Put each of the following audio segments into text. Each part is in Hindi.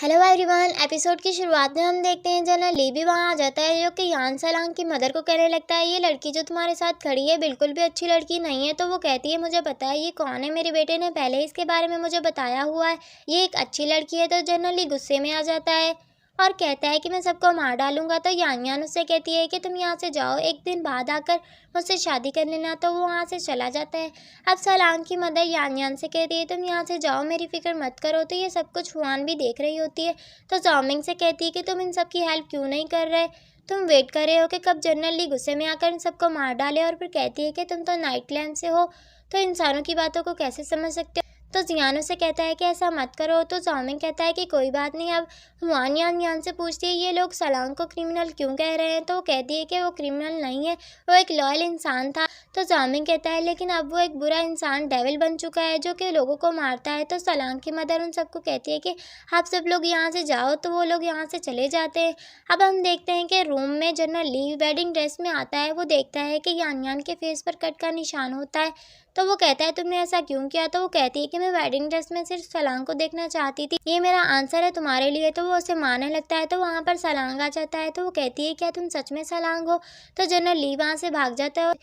Hello everyone. एपिसोड की शुरुआत में हम देखते हैं जनरल ली भी वहाँ आ जाता है, जो कि यान सलांग की मदर को कहने लगता है, ये लड़की जो तुम्हारे साथ खड़ी है बिल्कुल भी अच्छी लड़की नहीं है। तो वो कहती है, मुझे पता है ये कौन है, मेरे बेटे ने पहले ही इसके बारे में मुझे बताया हुआ है, ये एक अच्छी लड़की है। तो जनरल ली गुस्से में आ जाता है और कहता है कि मैं सबको मार डालूंगा। तो यान यान उससे कहती है कि तुम यहाँ से जाओ, एक दिन बाद आकर मुझसे शादी कर लेना। तो वो वहाँ से चला जाता है। अब सलांग की मदर यान यान से कहती है, तुम यहाँ से जाओ, मेरी फिक्र मत करो। तो ये सब कुछ हुआन भी देख रही होती है। तो ज़ाओमिंग से कहती है कि तुम इन सब की हेल्प क्यों नहीं कर रहे, तुम वेट कर रहे हो कि कब जनरल ली गुस्से में आकर इन सबको मार डाले। और फिर कहती है कि तुम तो नाइट लैंड से हो, तो इंसानों की बातों को कैसे समझ सकते हो। तो जियान से कहता है कि ऐसा मत करो। तो ज़ाओमिंग कहता है कि कोई बात नहीं। अब हुआन यान यान से पूछती है, ये लोग सलांग को क्रिमिनल क्यों कह रहे हैं। तो वो कहती है कि वो क्रिमिनल नहीं है, वो एक लॉयल इंसान था। तो ज़ाओमिंग कहता है, लेकिन अब वो एक बुरा इंसान डेविल बन चुका है, जो कि लोगों को मारता है। तो सलांग की मदर उन सबको कहती है कि आप सब लोग यहाँ से जाओ। तो वो लोग यहाँ से चले जाते हैं। अब हम देखते हैं कि रूम में जनरल ली वेडिंग ड्रेस में आता है। वो देखता है कि यान यान के फेस पर कट का निशान होता है। तो वो कहता है, तुमने ऐसा क्यों किया। तो वो कहती है कि मैं वेडिंग ड्रेस में सिर्फ सलांग को देखना चाहती थी, ये मेरा आंसर है तुम्हारे लिए। तो वो उसे मारने लगता है। तो वहाँ पर सलांग आ जाता है। तो वो कहती है, क्या तुम सच में सलांग हो। तो जनरल ली वहाँ से भाग जाता है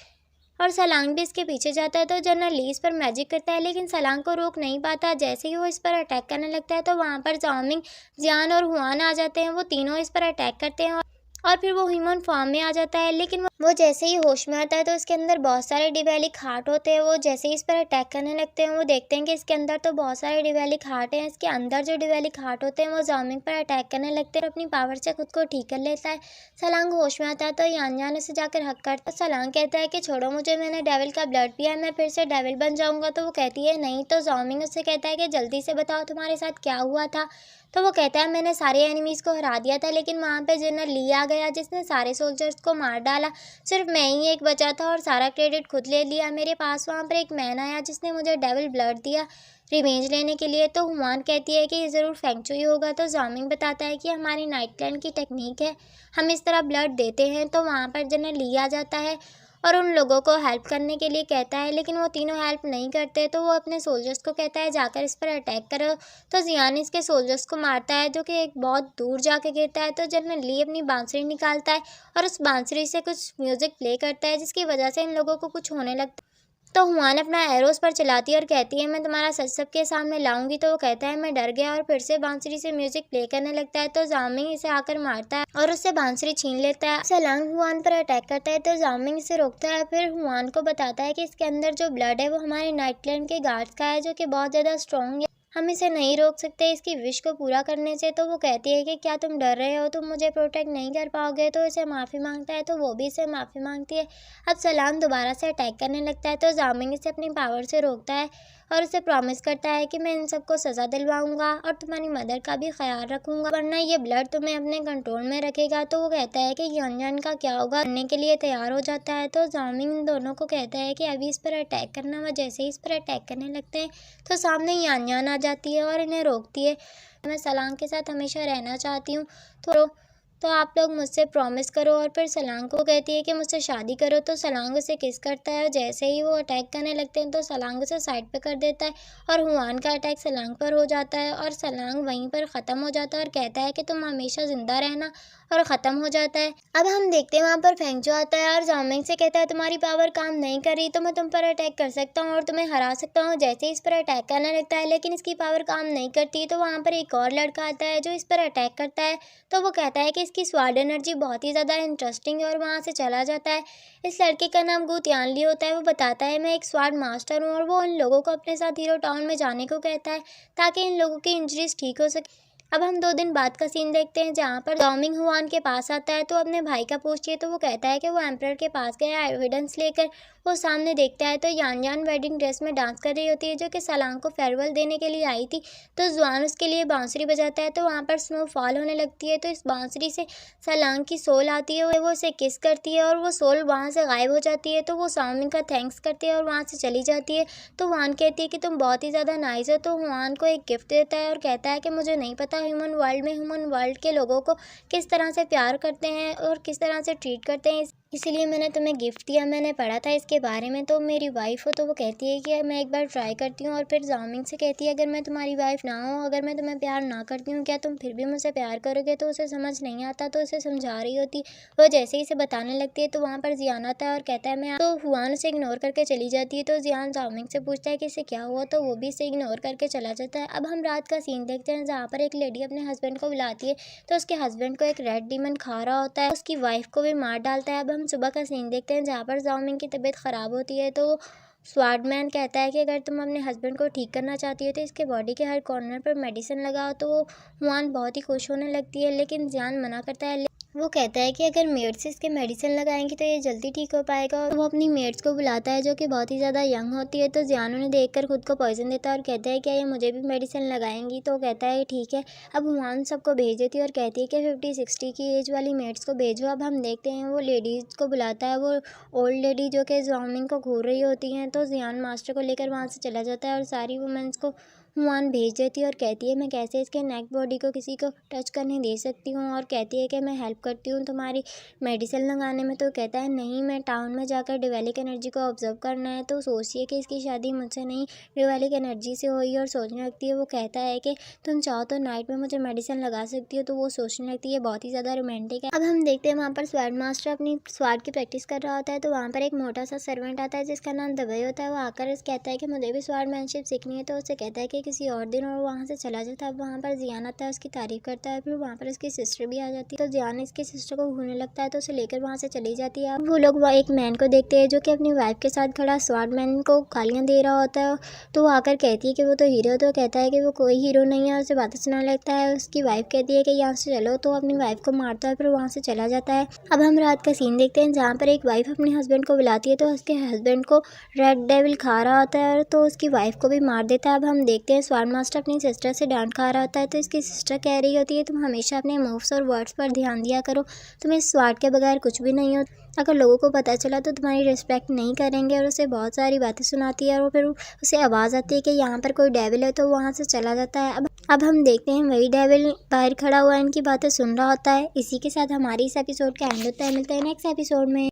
और सलांग भी इसके पीछे जाता है। तो जनरल ली इस पर मैजिक करता है, लेकिन सलांग को रोक नहीं पाता। जैसे ही वो इस पर अटैक करने लगता है, तो वहाँ पर ज़ाओमिंग, जियान और हुआन आ जाते हैं। वो तीनों इस पर अटैक करते हैं और फिर वो ह्यूमन फॉर्म में आ जाता है। लेकिन वो जैसे ही होश में आता है, तो इसके अंदर बहुत सारे डिवेलिक हार्ट होते हैं। वो जैसे ही इस पर अटैक करने लगते हैं, वो देखते हैं कि इसके अंदर तो बहुत सारे डिवेलिक हार्ट हैं। इसके अंदर जो डिवेलिक हार्ट होते हैं, वो ज़ाओमिंग पर अटैक करने लगते हैं और अपनी पावर से खुद को ठीक कर लेता है। सलांग होश में आता है। तो यान यान उसे जाकर हक करता है। सलांग कहता है कि छोड़ो मुझे, मैंने डेविल का ब्लड पिया है, मैं फिर से डेविल बन जाऊंगा। तो वो कहती है नहीं। तो ज़ाओमिंग उससे कहता है कि जल्दी से बताओ तुम्हारे साथ क्या हुआ था। तो वो कहता है, मैंने सारे एनिमीज़ को हरा दिया था, लेकिन वहाँ पे जनरल ली आ गया, जिसने सारे सोल्जर्स को मार डाला। सिर्फ मैं ही एक बचा था और सारा क्रेडिट खुद ले लिया। मेरे पास वहाँ पर एक मैन आया, जिसने मुझे डेविल ब्लड दिया रिवेंज लेने के लिए। तो हुआन कहती है कि ये ज़रूर फेंगचुई होगा। तो ज़ाओमिंग बताता है कि हमारी नाइट लैंड की टेक्निक है, हम इस तरह ब्लड देते हैं। तो वहाँ पर जनरल ली आ जाता है और उन लोगों को हेल्प करने के लिए कहता है, लेकिन वो तीनों हेल्प नहीं करते। तो वो अपने सोल्जर्स को कहता है, जाकर इस पर अटैक करो। तो जियान इसके सोल्जर्स को मारता है, जो कि एक बहुत दूर जाके गिरता है। तो जनरल ली अपनी बांसुरी निकालता है और उस बांसुरी से कुछ म्यूज़िक प्ले करता है, जिसकी वजह से इन लोगों को कुछ होने लगता है। तो हुआन अपना एरोस पर चलाती है और कहती है, मैं तुम्हारा सच सबके सामने लाऊंगी। तो वो कहता है, मैं डर गया, और फिर से बांसुरी से म्यूजिक प्ले करने लगता है। तो ज़ाओमिंग इसे आकर मारता है और उससे बांसुरी छीन लेता है। सलांग हुआन पर अटैक करता है। तो ज़ाओमिंग इसे रोकता है, फिर हुआन को बताता है कि इसके अंदर जो ब्लड है वो हमारे नाइटलैंड के गार्ड्स का है, जो कि बहुत ज़्यादा स्ट्रॉन्ग है, हम इसे नहीं रोक सकते इसकी विश को पूरा करने से। तो वो कहती है कि क्या तुम डर रहे हो, तुम मुझे प्रोटेक्ट नहीं कर पाओगे। तो इसे माफ़ी मांगता है। तो वो भी इसे माफ़ी मांगती है। अब सलांग दोबारा से अटैक करने लगता है। तो ज़ाओमिंग इसे अपनी पावर से रोकता है और उसे प्रॉमिस करता है कि मैं इन सबको सज़ा दिलवाऊंगा और तुम्हारी मदर का भी ख्याल रखूंगा, वरना ये ब्लड तुम्हें अपने कंट्रोल में रखेगा। तो वो कहता है कि यान यान का क्या होगा, करने के लिए तैयार हो जाता है। तो ज़ाओमिंग इन दोनों को कहता है कि अभी इस पर अटैक करना। वह जैसे ही इस पर अटैक करने लगते हैं, तो सामने यान यान आ जाती है और इन्हें रोकती है। मैं सलांग के साथ हमेशा रहना चाहती हूँ, तो आप लोग मुझसे प्रॉमिस करो। और फिर सलांग को कहती है कि मुझसे शादी करो। तो सलांग उसे किस करता है और जैसे ही वो अटैक करने लगते हैं, तो सलांग उसे साइड पे कर देता है और हुआन का अटैक सलांग पर हो जाता है और सलांग वहीं पर ख़त्म हो जाता है और कहता है कि तुम हमेशा ज़िंदा रहना, और ख़त्म हो जाता है। अब हम देखते हैं वहाँ पर फेंगचो आता है और ज़ाओमिंग से कहता है, तुम्हारी पावर काम नहीं कर रही, तो मैं तुम पर अटैक कर सकता हूँ और तुम्हें हरा सकता हूँ। जैसे ही इस पर अटैक करने लगता है, लेकिन इसकी पावर काम नहीं करती। तो वहाँ पर एक और लड़का आता है जो इस पर अटैक करता है। तो वो कहता है कि इसकी स्वाड एनर्जी बहुत ही ज़्यादा इंटरेस्टिंग है और वहाँ से चला जाता है। इस लड़के का नाम गू तियानली होता है। वो बताता है, मैं एक स्वाड मास्टर हूँ, और वो इन लोगों को अपने साथ हीरो टाउन में जाने को कहता है, ताकि इन लोगों की इंजरीज ठीक हो सके। अब हम 2 दिन बाद का सीन देखते हैं, जहाँ पर ज़ाओमिंग हुआन के पास आता है। तो अपने भाई का पूछती है। तो वो कहता है कि वो एम्परर के पास गया एविडेंस लेकर। वो सामने देखता है, तो यान यान वेडिंग ड्रेस में डांस कर रही होती है, जो कि सलांग को फेयरवेल देने के लिए आई थी। तो जुआन उसके लिए बांसुरी बजाता है। तो वहाँ पर स्नोफॉल होने लगती है। तो इस बांसुरी से सलांग की सोल आती है, वो उसे किस करती है और वो सोल वहाँ से गायब हो जाती है। तो वो ज़ाओमिंग का थैंक्स करती है और वहाँ से चली जाती है। तो हुआन कहती है कि तुम बहुत ही ज़्यादा नाइस हो। तो हुआन को एक गिफ्ट देता है और कहता है कि मुझे नहीं पता ह्यूमन वर्ल्ड में ह्यूमन वर्ल्ड के लोगों को किस तरह से प्यार करते हैं और किस तरह से ट्रीट करते हैं। इसीलिए मैंने तुम्हें गिफ्ट दिया। मैंने पढ़ा था इसके बारे में। तो मेरी वाइफ़ हो तो वो कहती है कि मैं एक बार ट्राई करती हूँ, और फिर ज़ाओमिंग से कहती है अगर मैं तुम्हारी वाइफ़ ना हूँ, अगर मैं तुम्हें प्यार ना करती हूँ, क्या तुम फिर भी मुझसे प्यार करोगे? तो उसे समझ नहीं आता, तो उसे समझा रही होती। वो जैसे ही इसे बताने लगती है तो वहाँ पर ज़ियान आता है और कहता है मैं तो हुआन उसे इग्नोर करके चली जाती है। तो ज़ियान ज़ाओमिंग से पूछता है कि इसे क्या हुआ, तो वो भी इसे इग्नोर करके चला जाता है। अब हम रात का सीन देखते हैं जहाँ पर एक लेडी अपने हस्बैंड को बुलाती है, तो उसके हस्बैंड को एक रेड डीमन खा रहा होता है, उसकी वाइफ़ को भी मार डालता है। अब हम सुबह का सीन देखते हैं जहाँ पर ज़ाओमिंग की तबीयत ख़राब होती है, तो स्वॉर्डमैन कहता है कि अगर तुम अपने हस्बैंड को ठीक करना चाहती हो तो इसके बॉडी के हर कॉर्नर पर मेडिसिन लगाओ। तो हुआन बहुत ही खुश होने लगती है, लेकिन ज़ियान मना करता है। वो कहता है कि अगर मेड्स इसके मेडिसिन लगाएंगी तो ये जल्दी ठीक हो पाएगा, और वो अपनी मेड्स को बुलाता है जो कि बहुत ही ज़्यादा यंग होती है। तो ज़ियान उन्हें देखकर खुद को पॉइजन देता है और कहता है क्या ये मुझे भी मेडिसिन लगाएंगी? तो कहता है ठीक है। अब हुआन सबको भेज देती है और कहती है कि 50-60 की एज वाली मेड्स को भेजो। अब हम देखते हैं वो लेडीज़ को बुलाता है, वो ओल्ड लेडी जो कि ज़ाओमिंग को घूर रही होती हैं। तो ज़ियान मास्टर को लेकर वहाँ से चला जाता है और सारी वुमेन्स को हुआन भेज देती है और कहती है मैं कैसे इसके नेक बॉडी को किसी को टच करने दे सकती हूँ, और कहती है कि मैं हेल्प करती हूँ तुम्हारी मेडिसिन लगाने में। तो कहता है नहीं, मैं टाउन में जाकर डिवेलिक एनर्जी को ऑब्जर्व करना है। तो सोचिए कि इसकी शादी मुझसे नहीं डिवेलिक एनर्जी से हुई, और सोचने लगती है। वो कहता है कि तुम चाहो तो नाइट में मुझे मेडिसिन लगा सकती हो। तो वो सोचने लगती है, बहुत ही ज़्यादा रोमांटिक है। अब हम देखते हैं वहाँ पर स्वॉर्ड मास्टर अपनी स्वॉर्ड की प्रैक्टिस कर रहा होता है, तो वहाँ पर एक मोटा सा सर्वेंट आता है जिसका नाम दवाई होता है। वो आकर कहता है कि मुझे भी स्वॉर्डमैनशिप सीखनी है। तो उससे कहता है कि किसी और दिन, और वहाँ से चला जाता है। अब वहाँ पर ज़ियान आता है, उसकी तारीफ करता है। फिर वहाँ पर उसकी सिस्टर भी आ जाती है, तो ज़ियान इसकी सिस्टर को घूरने लगता है, तो उसे लेकर वहाँ से चली जाती है। अब वो लोग वहाँ एक मैन को देखते हैं जो कि अपनी वाइफ के साथ खड़ा स्वॉर्ड मैन को गालियाँ दे रहा होता है। तो वो आकर कहती है कि वो तो हीरो, तो कहता है कि वो कोई हीरो नहीं है, उसे बातें सुनाने लगता है। उसकी वाइफ कहती है कि यहाँ से चलो, तो अपनी वाइफ को मारता है, फिर वहाँ से चला जाता है। अब हम रात का सीन देखते हैं जहाँ पर एक वाइफ अपने हस्बैंड को बुलाती है, तो उसके हस्बैंड को रेड डेविल खा रहा होता है, तो उसकी वाइफ को भी मार देता है। अब हम देखते हैं स्वॉर्ड मास्टर अपनी सिस्टर से डांट खा रहा होता है, तो इसकी सिस्टर कह रही होती है तुम हमेशा अपने मूव्स और वर्ड्स पर ध्यान दिया करो, तुम इस स्वॉर्ड के बगैर कुछ भी नहीं हो, अगर लोगों को पता चला तो तुम्हारी रिस्पेक्ट नहीं करेंगे। और उसे बहुत सारी बातें सुनाती है, और फिर उसे आवाज़ आती है कि यहाँ पर कोई डेविल है, तो वहाँ से चला जाता है। अब हम देखते हैं वही डेविल बाहर खड़ा हुआ इनकी बातें सुन रहा होता है। इसी के साथ हमारी इस एपिसोड का एंड होता है। मिलते हैं नेक्स्ट एपिसोड में।